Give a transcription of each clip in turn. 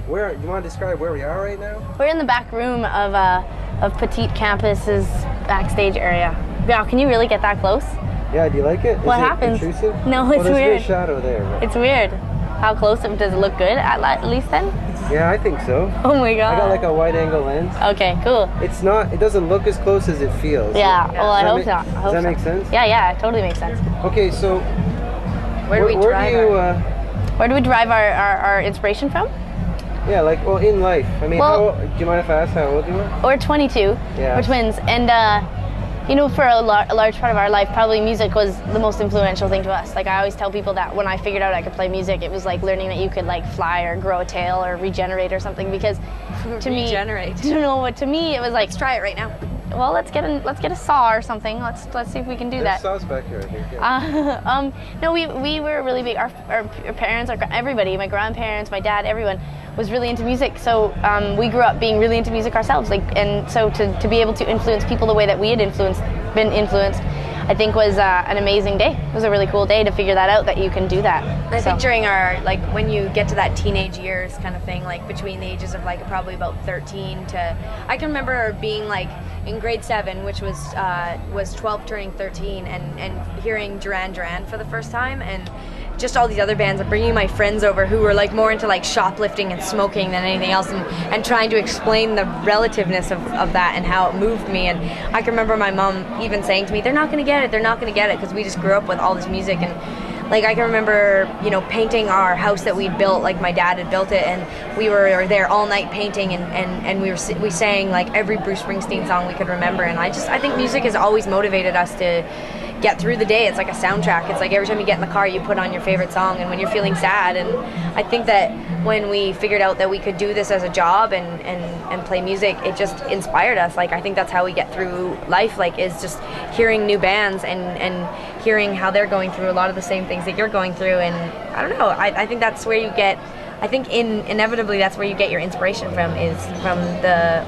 Where, do you want to describe where we are right now? We're in the back room of Petite Campus's backstage area. Wow, can you really get that close? Yeah, do you like it? What Is it happens? intrusive? No, it's there's weird. a shadow there. But... It's weird. How close? Does it look good at least then? Yeah, I think so. Oh my god. I got like a wide angle lens. Okay, cool. It doesn't look as close as it feels. Yeah, well I hope not. Does that make sense? Yeah, it totally makes sense. Okay, so Where do we derive our inspiration from? Yeah, like, well, in life. I mean, Well, do you mind if I ask how old you are? We're 22. Yeah. We're twins. And, you know, for a large part of our life, probably music was the most influential thing to us. Like, I always tell people that when I figured out I could play music, it was like learning that you could, like, fly or grow a tail or regenerate or something. Because to me... Regenerate. I don't know, but to me, it was like... Let's try it right now. Well, let's get a saw or something. Let's see if we can do There's that. saws back here, I think. Yeah. No, we were really big. Our parents, everybody, my grandparents, my dad, everyone was really into music. So we grew up being really into music ourselves. And so to be able to influence people the way that we had been influenced, I think was an amazing day. It was a really cool day to figure that out, that you can do that. I think during our, like, when you get to that teenage years kind of thing, like between the ages of like probably about 13 to, I can remember being like in grade 7, which was 12 turning 13, and hearing Duran Duran for the first time, and just all these other bands, and bringing my friends over who were like more into like shoplifting and smoking than anything else, and trying to explain the relativeness of that and how it moved me. And I can remember my mom even saying to me, they're not going to get it, because we just grew up with all this music. And like, I can remember, you know, painting our house that we'd built, like my dad had built it, and we were there all night painting, and we sang like every Bruce Springsteen song we could remember. And I think music has always motivated us to get through the day. It's like a soundtrack. It's like every time you get in the car, you put on your favorite song, and when you're feeling sad. And I think that when we figured out that we could do this as a job and play music, it just inspired us. Like, I think that's how we get through life, like, is just hearing new bands and hearing how they're going through a lot of the same things that you're going through. And I don't know, I think that's where you get, I think inevitably that's where you get your inspiration from, is from the,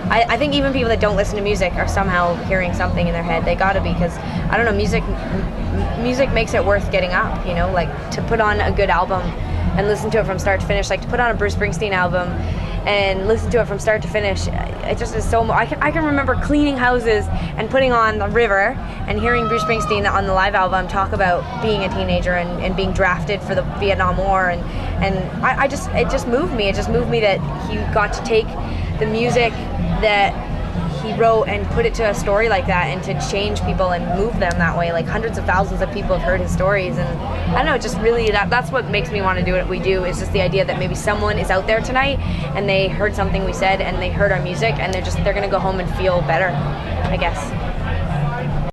I think even people that don't listen to music are somehow hearing something in their head. They gotta be, because I don't know, music makes it worth getting up, you know, like to put on a good album and listen to it from start to finish, like to put on a Bruce Springsteen album and listen to it from start to finish. It just is so, I can remember cleaning houses and putting on The River and hearing Bruce Springsteen on the live album talk about being a teenager and being drafted for the Vietnam War, and it just moved me. It just moved me that he got to take the music that he wrote and put it to a story like that, and to change people and move them that way. Like, hundreds of thousands of people have heard his stories, and I don't know, just really that's what makes me want to do what we do, is just the idea that maybe someone is out there tonight and they heard something we said and they heard our music, and they're gonna go home and feel better, I guess.